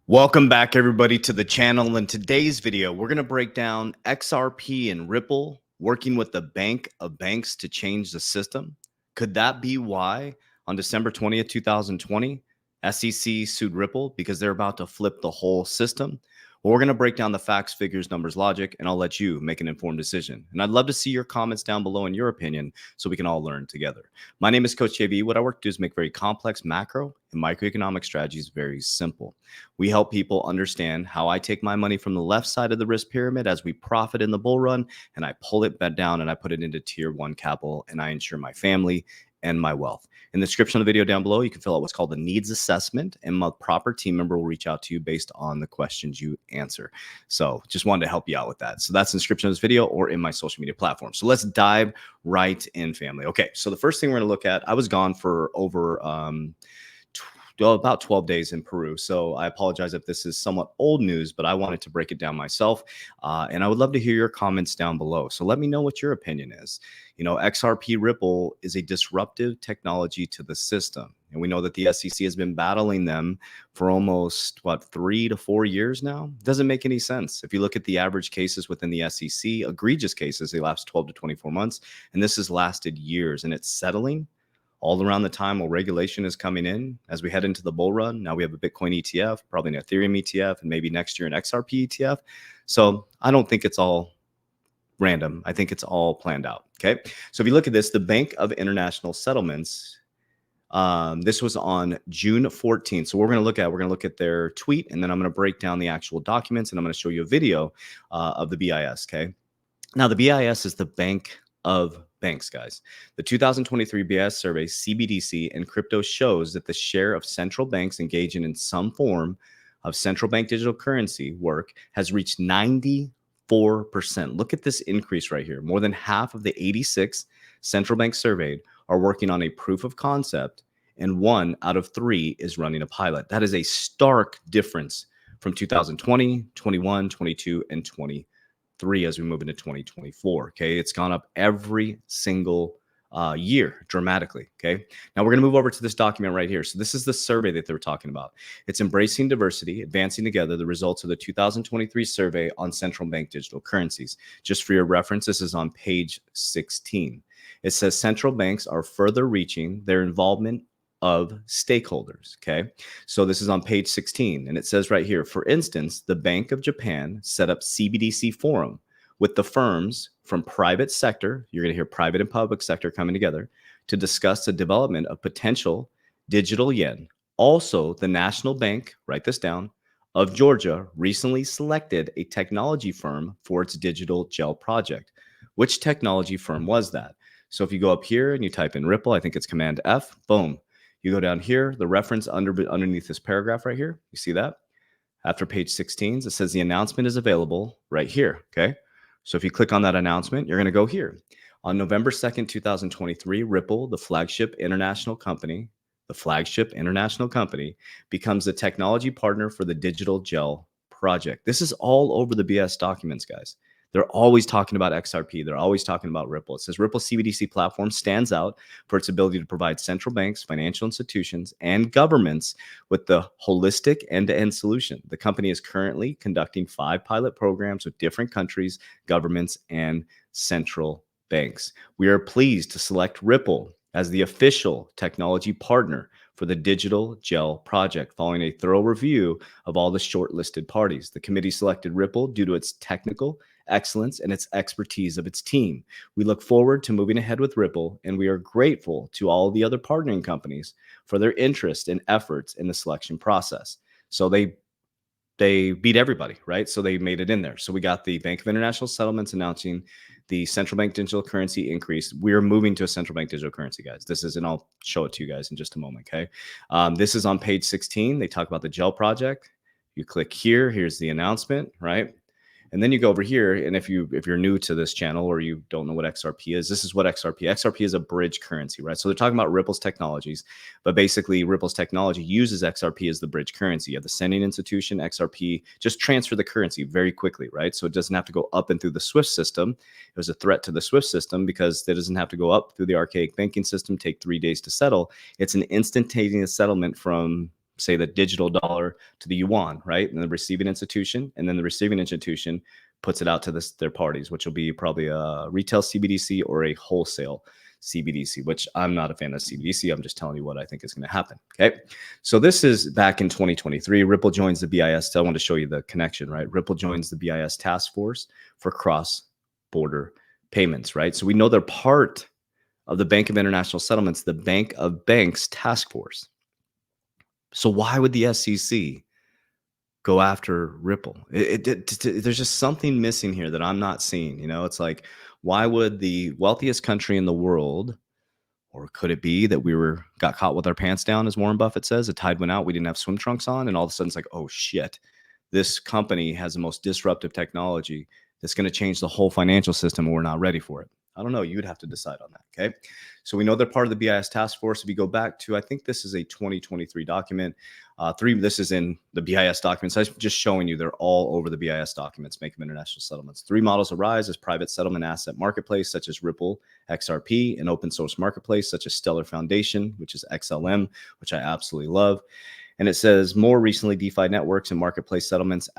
Welcome back, everybody, to the channel. In today's video, we're going to break down XRP and Ripple working with the Bank of Banks to change the system. Could that be why on December 20th, 2020, SEC sued Ripple because they're about to flip the whole system? Well, we're going to break down the facts, figures, numbers, logic, and I'll let you make an informed decision. And I'd love to see your comments down below in your opinion so we can all learn together. My name is Coach JV. What I work to do is make very complex macro and microeconomic strategies very simple. We help people understand how I take my money from the left side of the risk pyramid as we profit in the bull run, and I pull it back down and I put it into tier one capital, and I ensure my family and my wealth. In the description of the video down below, you can fill out what's called the needs assessment, and my proper team member will reach out to you based on the questions you answer. So just wanted to help you out with that. So that's in the description of this video or in my social media platform. So let's dive right in, family. Okay, so the first thing we're going to look at, I was gone for over about 12 days in Peru. So I apologize if this is somewhat old news, but I wanted to break it down myself. And I would love to hear your comments down below. So let me know what your opinion is. You know, XRP Ripple is a disruptive technology to the system. And we know that the SEC has been battling them for almost, 3 to 4 years now? Doesn't make any sense. If you look at the average cases within the SEC, egregious cases, they last 12 to 24 months. And this has lasted years, and it's settling all around the time while regulation is coming in as we head into the bull run. Now we have a Bitcoin ETF, probably an Ethereum ETF, and maybe next year an XRP ETF. So I don't think it's all random. I think it's all planned out. Okay. So if you look at this, the Bank of International Settlements, this was on June 14th. So we're going to look at their tweet, and then I'm going to break down the actual documents, and I'm going to show you a video of the BIS. Okay. Now the BIS is the Bank of Banks, guys. The 2023 BIS survey, CBDC, and crypto shows that the share of central banks engaging in some form of central bank digital currency work has reached 94%. Look at this increase right here. More than half of the 86 central banks surveyed are working on a proof of concept, and 1 out of 3 is running a pilot. That is a stark difference from 2020, 21, 22, and 23 as we move into 2024. Okay, it's gone up every single year dramatically. Okay, now we're going to move over to this document right here. So this is the survey that they were talking about. It's embracing diversity, advancing together, the results of the 2023 survey on central bank digital currencies. Just for your reference, this is on page 16. It says central banks are further reaching their involvement of stakeholders. Okay, so this is on page 16, and it says right here, for instance, the Bank of Japan set up CBDC forum with the firms from private sector, you're going to hear private and public sector coming together to discuss the development of potential digital yen. Also, the National Bank, write this down, of Georgia recently selected a technology firm for its digital gel project. Which technology firm was that? So if you go up here and you type in Ripple, I think it's Command F, boom. You go down here, the reference underneath this paragraph right here, you see that? After page 16, it says the announcement is available right here, okay? So if you click on that announcement, you're going to go here. On November 2nd, 2023, Ripple, the flagship international company, becomes the technology partner for the Digital Gel project. This is all over the BS documents, guys. They're always talking about XRP. They're always talking about Ripple. It says Ripple CBDC platform stands out for its ability to provide central banks, financial institutions, and governments with the holistic end-to-end solution. The company is currently conducting 5 pilot programs with different countries, governments, and central banks. We are pleased to select Ripple as the official technology partner for the Digital Gel project, following a thorough review of all the shortlisted parties. The committee selected Ripple due to its technical excellence and its expertise of its team. We look forward to moving ahead with Ripple, and we are grateful to all the other partnering companies for their interest and efforts in the selection process. So they beat everybody, right? So they made it in there. So we got the Bank of International Settlements announcing the central bank digital currency increase. We're moving to a central bank digital currency, guys. This is, and I'll show it to you guys in just a moment, okay? This is on page 16. They talk about the GEL project. You click here. Here's the announcement, right? And then you go over here, and if you're new to this channel or you don't know what XRP is, this is what XRP is a bridge currency, right? So they're talking about Ripple's technologies, but basically Ripple's technology uses XRP as the bridge currency. You have the sending institution, XRP, just transfer the currency very quickly, right? So it doesn't have to go up and through the SWIFT system. It was a threat to the SWIFT system because it doesn't have to go up through the archaic banking system, take 3 days to settle. It's an instantaneous settlement from say the digital dollar to the yuan, right? And the receiving institution, and then the receiving institution puts it out to their parties, which will be probably a retail CBDC or a wholesale CBDC, which I'm not a fan of CBDC. I'm just telling you what I think is going to happen. Okay. So this is back in 2023. Ripple joins the BIS. I want to show you the connection, right? Ripple joins the BIS task force for cross-border payments, right? So we know they're part of the Bank of International Settlements, the Bank of Banks task force. So why would the SEC go after Ripple? There's just something missing here that I'm not seeing. You know, it's like, why would the wealthiest country in the world, or could it be that we got caught with our pants down, as Warren Buffett says, the tide went out, we didn't have swim trunks on, and all of a sudden it's like, oh shit, this company has the most disruptive technology that's going to change the whole financial system, and we're not ready for it. I don't know. You'd have to decide on that. Okay. So we know they're part of the BIS task force. If you go back to, I think this is a 2023 document. This is in the BIS documents. I'm just showing you they're all over the BIS documents, Bank of International Settlements. 3 models arise as private settlement asset marketplace, such as Ripple, XRP, and open source marketplace, such as Stellar Foundation, which is XLM, which I absolutely love. And it says more recently, DeFi networks and marketplace settlements,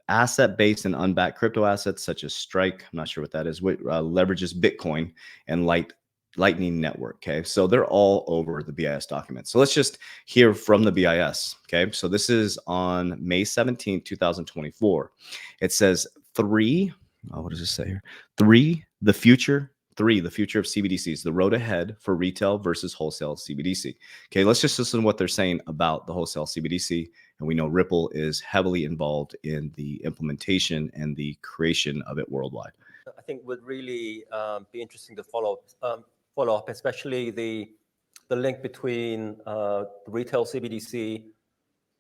asset-based and unbacked crypto assets such as Strike, I'm not sure what that is, leverages Bitcoin and Lightning Network. Okay, so they're all over the BIS documents. So let's just hear from the BIS. Okay, so this is on May 17th, 2024. It says what does it say here? The future of CBDCs, the road ahead for retail versus wholesale CBDC. Okay, let's just listen to what they're saying about the wholesale CBDC. And we know Ripple is heavily involved in the implementation and the creation of it worldwide. I think would really be interesting to follow up, especially the link between the retail CBDC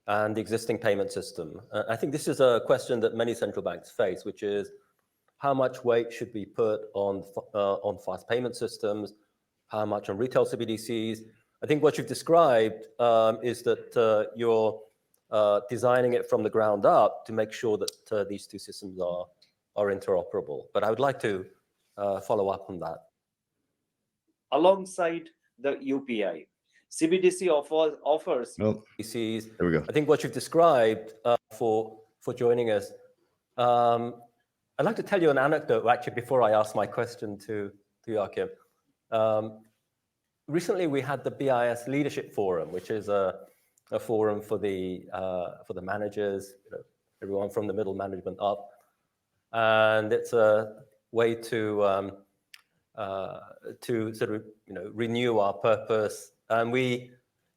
and the existing payment system. I think this is a question that many central banks face, which is how much weight should be put on fast payment systems, how much on retail CBDCs. I think what you've described is that you're designing it from the ground up to make sure that these two systems are interoperable. But I would like to follow up on that. Alongside the UPI, CBDC offers. Well, there we go. I think what you've described for joining us. I'd like to tell you an anecdote, actually, before I ask my question to Joachim. Recently, we had the BIS Leadership Forum, which is a forum for the managers, everyone from the middle management up, and it's a way to sort of renew our purpose. And we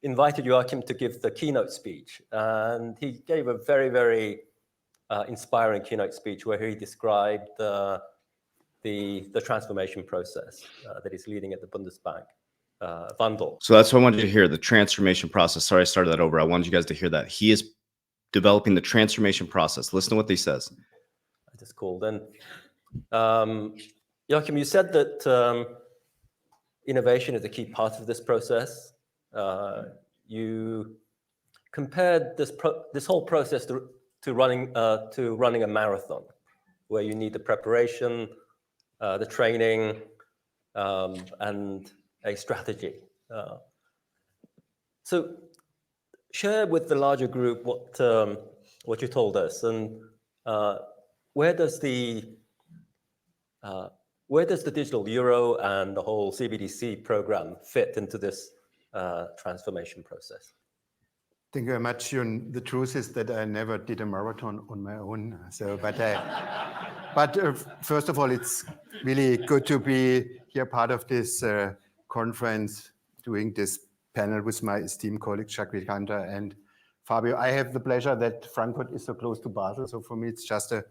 invited Joachim to give the keynote speech, and he gave a very, very inspiring keynote speech where he described the transformation process that he's leading at the Bundesbank. Bundle. So that's what I wanted you to hear, the transformation process. Sorry, I started that over. I wanted you guys to hear that. He is developing the transformation process. Listen to what he says. That's cool. Then, Joachim, you said that innovation is a key part of this process. You compared this whole process to running a marathon, where you need the preparation, the training, and a strategy. So share with the larger group what you told us, and where does the digital euro and the whole CBDC program fit into this transformation process? Thank you very much, Yun. The truth is that I never did a marathon on my own. So, but first of all, it's really good to be here, part of this conference, doing this panel with my esteemed colleagues, Jacques Vilcanter and Fabio. I have the pleasure that Frankfurt is so close to Basel. So for me, it's just a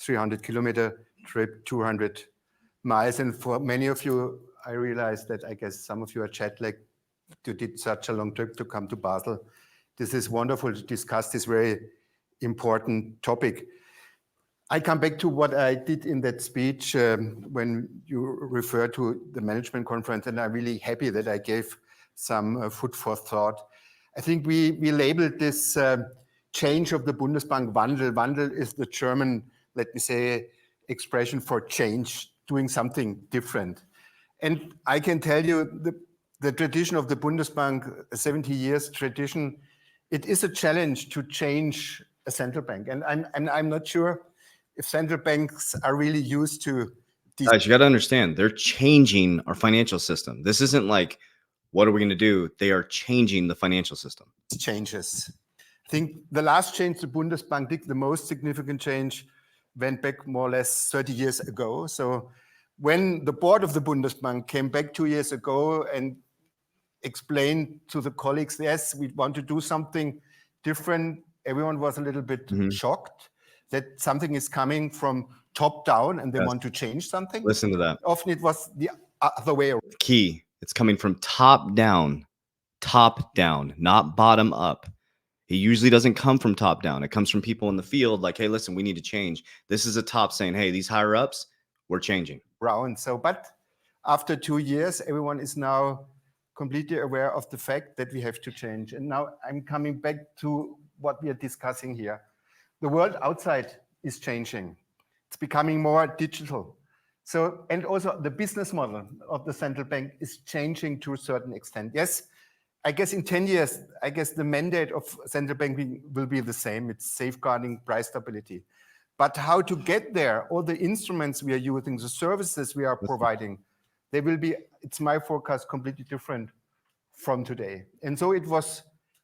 300-kilometer trip, 200 miles. And for many of you, I realize that I guess some of you are jet-lagged to did such a long trip to come to Basel. This is wonderful to discuss this very important topic. I come back to what I did in that speech when you referred to the management conference, and I'm really happy that I gave some food for thought. I think we labeled this change of the Bundesbank Wandel. Wandel is the German, let me say, expression for change, doing something different. And I can tell you the tradition of the Bundesbank, 70 years tradition, it is a challenge to change a central bank. And I'm not sure if central banks are really used to these Guys, you got to understand, they're changing our financial system. This isn't like, what are we going to do? They are changing the financial system. changes. I think the last change the Bundesbank did, the most significant change, went back more or less 30 years ago. So when the board of the Bundesbank came back 2 years ago and explained to the colleagues, yes, we want to do something different, everyone was a little bit shocked that something is coming from top down and they want to change something. Listen to that. Often it was the other way around. Key. It's coming from top down, not bottom up. It usually doesn't come from top down. It comes from people in the field like, hey, listen, we need to change. This is a top saying, hey, these higher ups, we're changing. So, but after 2 years, everyone is now completely aware of the fact that we have to change. And now I'm coming back to what we are discussing here. The world outside is changing. It's becoming more digital. So, and also the business model of the central bank is changing to a certain extent. Yes, I guess in 10 years, I guess the mandate of central banking will be the same. It's safeguarding price stability. But how to get there, all the instruments we are using, the services we are providing, they will be, it's my forecast, completely different from today. And so it was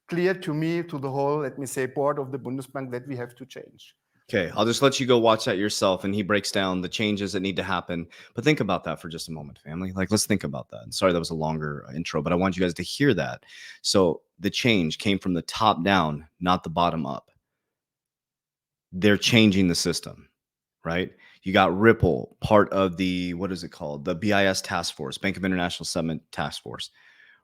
clear to me, to the whole, let me say, board of the Bundesbank, that we have to change. Okay, I'll just let you go watch that yourself, and he breaks down the changes that need to happen. But think about that for just a moment, family. Like, let's think about that. And sorry, that was a longer intro, but I want you guys to hear that. So the change came from the top down, not the bottom up. They're changing the system, right? You got Ripple, part of the, what is it called? The BIS task force, Bank of International Settlement task force.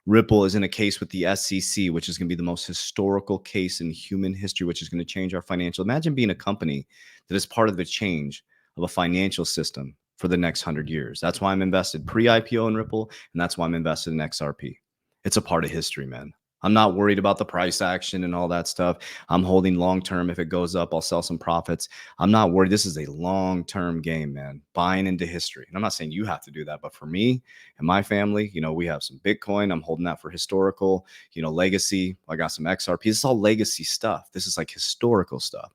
Ripple is in a case with the SEC, which is going to be the most historical case in human history, which is going to change our financial. Imagine being a company that is part of the change of a financial system for the next 100 years. That's why I'm invested pre-IPO in Ripple, and that's why I'm invested in XRP. It's a part of history, man. I'm not worried about the price action and all that stuff. I'm holding long-term. If it goes up, I'll sell some profits. I'm not worried. This is a long-term game, man. Buying into history. And I'm not saying you have to do that, but for me and my family, you know, we have some Bitcoin. I'm holding that for historical, you know, legacy. I got some XRP. This is all legacy stuff. This is like historical stuff.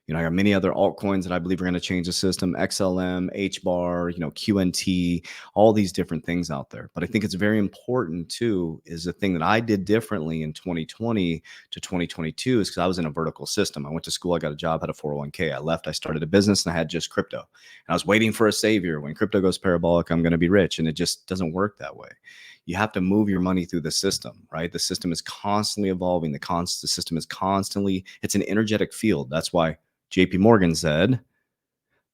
You know, I got many other altcoins that I believe are going to change the system, XLM, HBAR, you know, QNT, all these different things out there. But I think it's very important too, is the thing that I did differently in 2020 to 2022 is because I was in a vertical system. I went to school, I got a job, had a 401k. I left, I started a business, and I had just crypto. And I was waiting for a savior. When crypto goes parabolic, I'm going to be rich. And it just doesn't work that way. You have to move your money through the system, right? The system is constantly evolving. The system is constantly, it's an energetic field. That's why JP Morgan said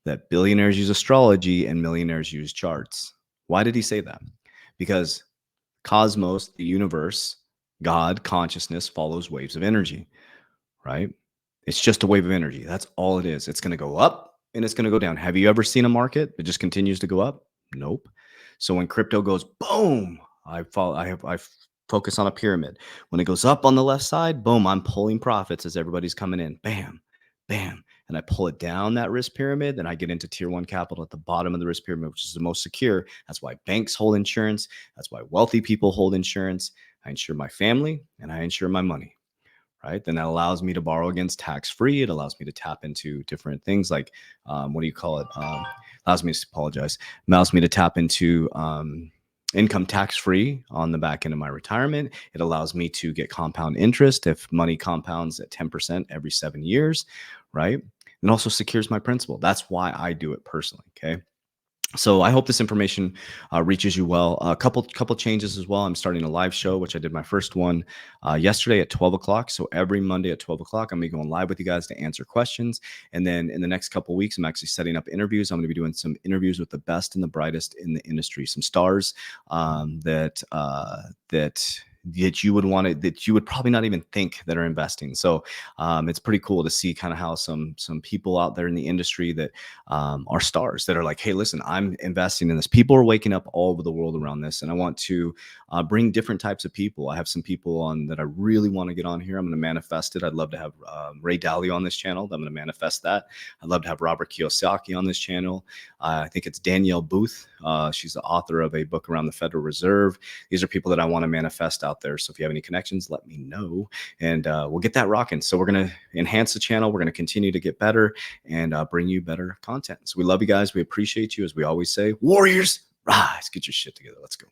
that billionaires use astrology and millionaires use charts. Why did he say that? Because cosmos, the universe, God, consciousness follows waves of energy, right? It's just a wave of energy. That's all it is. It's going to go up and it's going to go down. Have you ever seen a market that just continues to go up? Nope. So when crypto goes boom, I focus on a pyramid. When it goes up on the left side, boom, I'm pulling profits as everybody's coming in. Bam. Bam. And I pull it down that risk pyramid. Then I get into tier one capital at the bottom of the risk pyramid, which is the most secure. That's why banks hold insurance. That's why wealthy people hold insurance. I insure my family and I insure my money, right? Then that allows me to borrow against tax-free. It allows me to tap into different things like, what do you call it? Allows me to tap into income tax-free on the back end of my retirement. It allows me to get compound interest if money compounds at 10% every 7 years, right? And also secures my principal. That's why I do it personally, okay? So I hope this information reaches you well. A couple changes as well. I'm starting a live show, which I did my first one yesterday at 12 o'clock. So every Monday at 12 o'clock, I'm going to be going live with you guys to answer questions. And then in the next couple of weeks, I'm actually setting up interviews. I'm going to be doing some interviews with the best and the brightest in the industry, some stars that that you would want to, that you would probably not even think that are investing. So it's pretty cool to see kind of how some people out there in the industry that are stars that are like, hey, listen, I'm investing in this. People are waking up all over the world around this, and I want to bring different types of people. I have some people on that I really want to get on here. I'm going to manifest it. I'd love to have Ray Dalio on this channel. I'm going to manifest that. I'd love to have Robert Kiyosaki on this channel. I think it's Danielle Booth. She's the author of a book around the Federal Reserve. These are people that I want to manifest out there. So if you have any connections, let me know, and we'll get that rocking. So we're going to enhance the channel. We're going to continue to get better and bring you better content. So we love you guys. We appreciate you. As we always say, warriors, rise, get your shit together. Let's go.